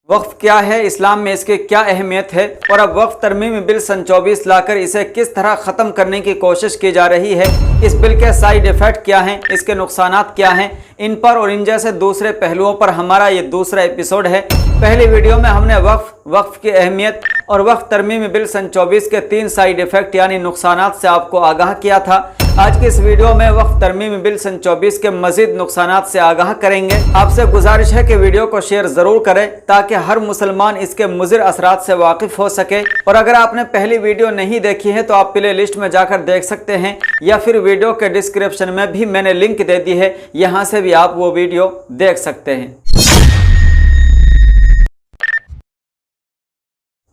वक्फ क्या है, इस्लाम में इसकी क्या अहमियत है और अब वक्फ तरमीमी बिल सन 24 लाकर इसे किस तरह ख़त्म करने की कोशिश की जा रही है। इस बिल के साइड इफ़ेक्ट क्या हैं, इसके नुकसानात क्या हैं, इन पर और इन जैसे दूसरे पहलुओं पर हमारा ये दूसरा एपिसोड है। पहली वीडियो में हमने वक्फ की अहमियत और वक्फ तरमीमी बिल सन 24 के 3 साइड इफ़ेक्ट यानी नुकसानात से आपको आगाह किया था। आज की इस वीडियो में वक्फ तरमीमी बिल सन 24 के मजीद नुकसानात से आगाह करेंगे। आपसे गुजारिश है कि वीडियो को शेयर ज़रूर करें ताकि हर मुसलमान इसके मुज़िर असरात से वाकिफ़ हो सके। और अगर आपने पहली वीडियो नहीं देखी है तो आप प्ले लिस्ट में जाकर देख सकते हैं या फिर वीडियो के डिस्क्रिप्शन में भी मैंने लिंक दे दी है, यहाँ से भी आप वो वीडियो देख सकते हैं।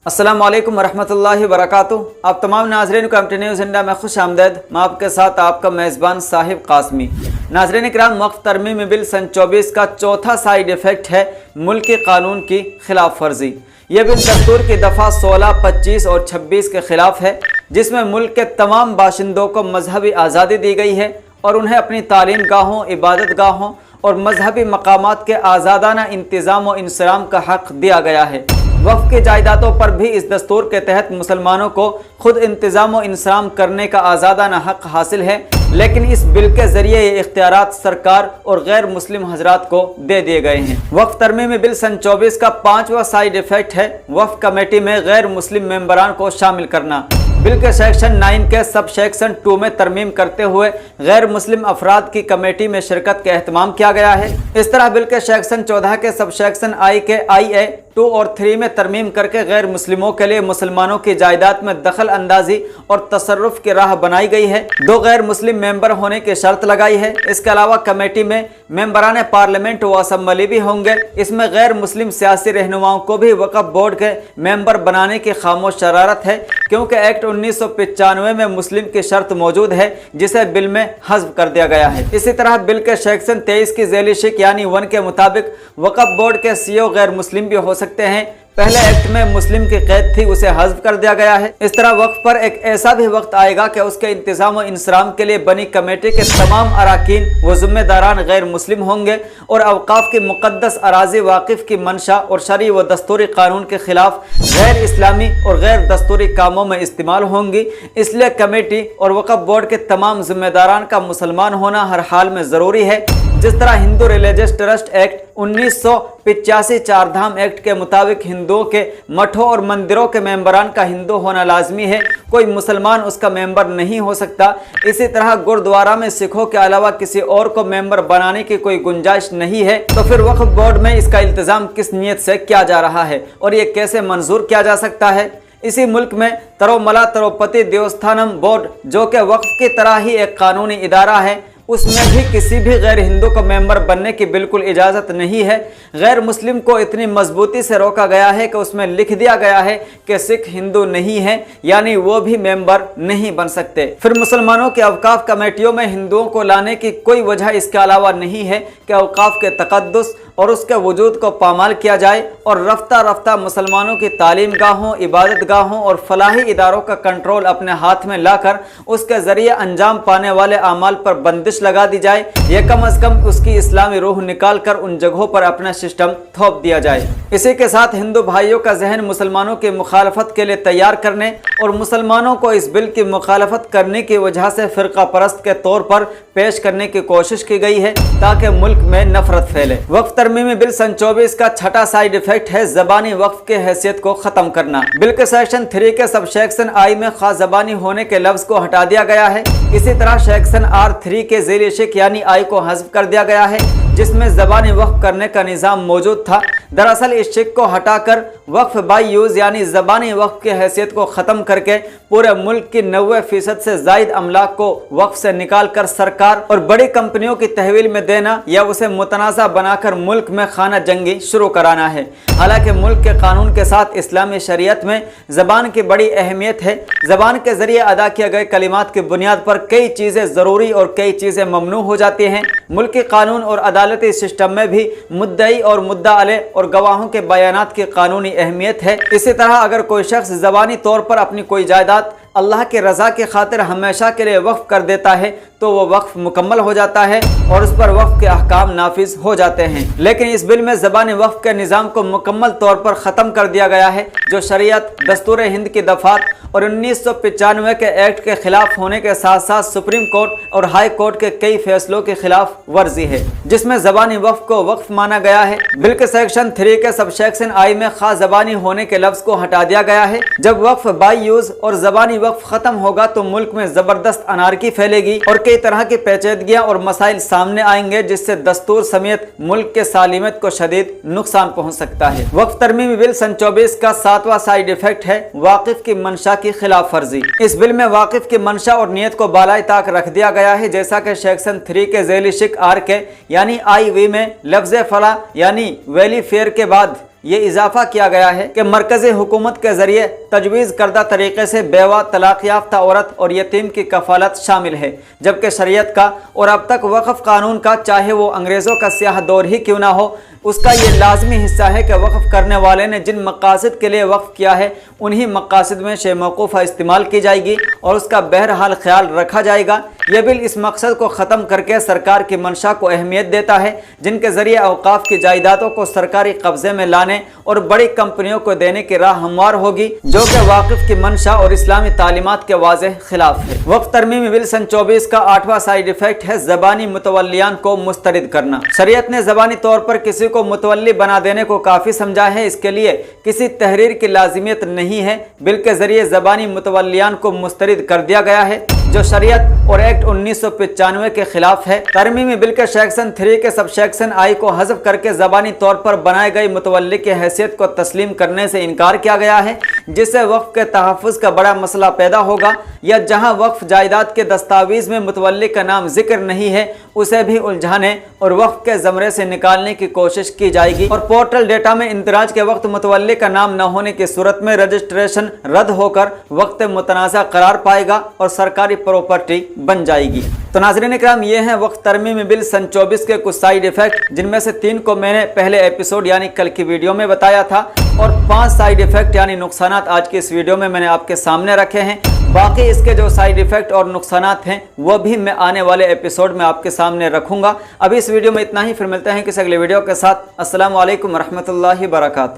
अस्सलाम वालेकुम वरहमतुल्लाहि वबरकातुहू। आप तमाम नाज़रीन को एमटी न्यूज़ इंडिया में खुश आमदेद। मैं आपके साथ आपका मेज़बान साहिब कासमी। नाज़रीन इकराम, वक्फ तरमीमी बिल सन 24 का चौथा साइड इफ़ेक्ट है मुल्की कानून की खिलाफ वर्जी। यह बिल दस्तूर की दफ़ा 16, 25 और 26 के ख़िलाफ़ है, जिसमें मुल्क के तमाम बाशिंदों को मजहबी आज़ादी दी गई है और उन्हें अपनी तालीम गाहों, इबादत गाहों और मजहबी मकामात के आज़ादाना इंतज़ाम व इंसराम का हक़ दिया गया है। वक्फ की जायदादों पर भी इस दस्तूर के तहत मुसलमानों को खुद इंतज़ाम व इंसराम करने का आज़ादाना हक़ हासिल है, लेकिन इस बिल के ज़रिए ये इख्तियारात सरकार और गैर मुस्लिम हजरात को दे दिए गए हैं। वक्फ तरमीमी बिल सन 24 का 5वां साइड इफ़ेक्ट है वक्फ कमेटी में गैर मुस्लिम मेंबरान को शामिल करना। बिल के सेक्शन 9 के सब सेक्शन 2 में तरमीम करते हुए गैर मुस्लिम अफराद की कमेटी में शिरकत का एहतमाम किया गया है। इस तरह बिल के सेक्शन 14 के सब सेक्शन आई के IA 2 और 3 में तरमीम करके गैर मुस्लिमों के लिए मुसलमानों की जायदाद में दखल अंदाजी और तसर्रुफ की राह बनाई गई है। 2 गैर मुस्लिम मेंबर होने की शर्त लगाई है। इसके अलावा कमेटी में मेंबरान पार्लियामेंट व असम्बली भी होंगे। इसमें गैर मुस्लिम सियासी रहनुमाओं को भी वक्फ बोर्ड के मेंबर बनाने की खामोश शरारत है, क्योंकि एक्ट 1995 में मुस्लिम की शर्त मौजूद है, जिसे बिल में हज़्फ कर दिया गया है। इसी तरह बिल के सेक्शन 23 की ज़ैली शिक यानी 1 के मुताबिक वक्फ बोर्ड के CEO गैर मुस्लिम भी हो सकते हैं। पहले एक्ट में मुस्लिम की कैद थी, उसे हज़्फ कर दिया गया है। इस तरह वक्फ पर एक ऐसा भी वक्त आएगा कि उसके इंतज़ाम व इंसराम के लिए बनी कमेटी के तमाम अराकीन व ज़िम्मेदारान गैर मुस्लिम होंगे और अवकाफ की मुक़द्दस अराज़ी वाकिफ़ की मंशा और शरई व दस्तूरी कानून के खिलाफ गैर इस्लामी और गैर दस्तूरी कामों में इस्तेमाल होंगी। इसलिए कमेटी और वक्फ बोर्ड के तमाम ज़िम्मेदारान का मुसलमान होना हर हाल में ज़रूरी है। जिस तरह Hindu religious trust act 1985 Chardham act के मुताबिक हिंदुओं के मठों और मंदिरों के मेंबरान का हिंदू होना लाजमी है, कोई मुसलमान उसका मेंबर नहीं हो सकता। इसी तरह गुरुद्वारा में सिखों के अलावा किसी और को मेंबर बनाने की कोई गुंजाइश नहीं है। तो फिर वक्फ बोर्ड में इसका इंतजाम किस नीयत से किया जा रहा है और ये कैसे मंजूर किया जा सकता है। इसी मुल्क में तरोमला तिरुपति देवस्थानम बोर्ड, जो कि वक्फ की तरह ही एक कानूनी इदारा है, उसमें भी किसी भी गैर हिंदू को मेंबर बनने की बिल्कुल इजाज़त नहीं है। गैर मुस्लिम को इतनी मजबूती से रोका गया है कि उसमें लिख दिया गया है कि सिख हिंदू नहीं है, यानी वो भी मेंबर नहीं बन सकते। फिर मुसलमानों के अवकाफ कमेटियों में हिंदुओं को लाने की कोई वजह इसके अलावा नहीं है कि अवकाफ के तकद्दुस और उसके वजूद को पामाल किया जाए और रफ्ता रफ्ता मुसलमानों की तालीम गाहों, इबादत गाहों और फलाही इदारों का कंट्रोल अपने हाथ में लाकर उसके ज़रिए अंजाम पाने वाले अमाल पर बंदिश लगा दी जाए, या कम अज़ कम उसकी इस्लामी रूह निकाल कर उन जगहों पर अपना सिस्टम थोप दिया जाए। इसी के साथ हिंदू भाइयों का जहन मुसलमानों की मुखालफत के लिए तैयार करने और मुसलमानों को इस बिल की मुखालफत करने की वजह से फ़िरका परस्त के तौर पर पेश करने की कोशिश की गई है ताकि मुल्क में नफरत फैले। वक्फ तरमीमी बिल सन 24 का छठा साइड इफेक्ट है ज़बानी वक्फ के हैसियत को ख़त्म करना। बिल के सेक्शन 3 के सब सेक्शन I में खास ज़बानी होने के लफ्ज़ को हटा दिया गया है। इसी तरह सेक्शन R3 के ज़ैली शिक यानी I को हज़्फ कर दिया गया है, जिसमें ज़बानी वक्फ करने का निज़ाम मौजूद था। दरअसल इस शिक को हटाकर वक्फ बाई यूज़ यानी ज़बानी वक्फ की हैसियत को ख़त्म करके पूरे मुल्क की 90% से ज़ायद अमलाक को वक्फ से निकाल कर सरकार और बड़ी कंपनियों की तहवील में देना या उसे मुतनाज़ा बनाकर मुल्क में खाना जंगी शुरू कराना है। हालांकि मुल्क के कानून के साथ इस्लामी शरीयत में ज़बान की बड़ी अहमियत है। ज़बान के ज़रिए अदा किए गए कलिमात की बुनियाद पर कई चीज़ें ज़रूरी और कई चीज़ें ममनू हो जाती हैं। मुल्की कानून और अदालती सिस्टम में भी मुद्दई और मुद्दा अलैह और गवाहों के बयानात की कानूनी अहमियत है। इसी तरह अगर कोई शख्स ज़बानी तौर पर अपनी कोई जायदाद अल्लाह की रज़ा की खातिर हमेशा के लिए वक्फ कर देता है तो वो वक्फ मुकम्मल हो जाता है और उस पर वक्फ के अहकाम नाफिज हो जाते हैं। लेकिन इस बिल में ज़बानी वक्फ के निज़ाम को मुकम्मल तौर पर ख़त्म कर दिया गया है, जो शरीयत, दस्तूर हिंद की दफ़ात और 1995 के एक्ट के खिलाफ होने के साथ साथ सुप्रीम कोर्ट और हाई कोर्ट के कई फैसलों के खिलाफ वर्जी है, जिसमें ज़बानी वक्फ को वक्फ माना गया है। बिल के सेक्शन 3 के सब सेक्शन आई में खास ज़बानी होने के लफ्ज़ को हटा दिया गया है। जब वक्फ बाई यूज़ और ज़बानी वक्फ ख़त्म होगा तो मुल्क में ज़बरदस्त अनारकी फैलेगी और कई तरह की पेचीदगियाँ और मसाइल सामने आएंगे, जिससे दस्तूर समेत मुल्क के सालिमत को शदीद नुकसान पहुँच सकता है। वक्फ तरमीमी बिल सन 24 का 7वां साइड इफेक्ट है वाकिफ की मंशा की खिलाफ वर्जी। इस बिल में वाकिफ की मंशा और नीयत को बालाई ताक रख दिया गया है, जैसा कि सेक्शन 3 के ज़ैली शिक आर के यानी IV में लफ्ज़ फला यानी वेलीफेयर के बाद ये इजाफा किया गया है कि मरकज़ी हुकूमत के ज़रिए तजवीज़ करदा तरीक़े से बेवा, तलाक़ याफ्ता औरत और यतीम की कफ़ालत शामिल है, जबकि शरीयत का और अब तक वक़्फ़ कानून का, चाहे वो अंग्रेज़ों का स्याह दौर ही क्यों ना हो, उसका ये लाजमी हिस्सा है कि वक़्फ़ करने वाले ने जिन मक़ासिद के लिए वक़्फ़ किया है उन्हीं मक़ासिद में शे मौक़ूफ़ा इस्तेमाल की जाएगी और उसका बहरहाल ख्याल रखा जाएगा। यह बिल इस मकसद को ख़त्म करके सरकार की मंशा को अहमियत देता है, जिनके ज़रिए औक़ाफ़ की जायदादों को सरकारी कब्ज़े में लाने और बड़ी कंपनियों को देने की राह हमवार होगी, जो कि वाक़िफ़ की मंशा और इस्लामी तालीमात के वाज़ेह खिलाफ है। वक्फ तरमीमी बिल सन 24 का 8वां साइड इफेक्ट है ज़बानी मुतवल्लियान को मुस्तरद करना। शरीयत ने ज़बानी तौर पर किसी को मुतवल्ली बना देने को काफ़ी समझा है, इसके लिए किसी तहरीर की लाजिमियत नहीं है। बिल के ज़रिए ज़बानी मुतवल्लियान को मुस्तरद कर दिया गया है, जो शरीयत और एक्ट 1995 के खिलाफ है। तरमीमी बिल के सेक्शन 3 के सब सेक्शन आई को हज़फ करके ज़बानी तौर पर बनाए गए मुतवल्ली की हैसियत को तस्लीम करने से इनकार किया गया है, जिससे वक्फ के तहफ़्फ़ुज़ का बड़ा मसला पैदा होगा, या जहां वक्फ जायदाद के दस्तावेज़ में मुतवल्ली का नाम जिक्र नहीं है उसे भी उलझाने और वक्फ के ज़मरे से निकालने की कोशिश की जाएगी और पोर्टल डेटा में इंदराज के वक्त मुतवल्ली का नाम न होने की सूरत में रजिस्ट्रेशन रद्द होकर वक्त मुतनाज़ा करार पाएगा और सरकारी प्रॉपर्टी बन जाएगी। तो नाज़रीन इकराम, ये हैं वक्फ तरमीमी बिल सन 24 के कुछ साइड इफ़ेक्ट, जिनमें से 3 को मैंने पहले एपिसोड यानी कल की वीडियो में बताया था और 5 साइड इफ़ेक्ट यानी नुकसानात आज की इस वीडियो में मैंने आपके सामने रखे हैं। बाकी इसके जो साइड इफ़ेक्ट और नुकसानात हैं वो भी मैं आने वाले एपिसोड में आपके सामने रखूँगा। अभी इस वीडियो में इतना ही, फिर मिलते हैं किसी अगले वीडियो के साथ। अस्सलामु अलैकुम रहमतुल्लाहि व बरकातुहू।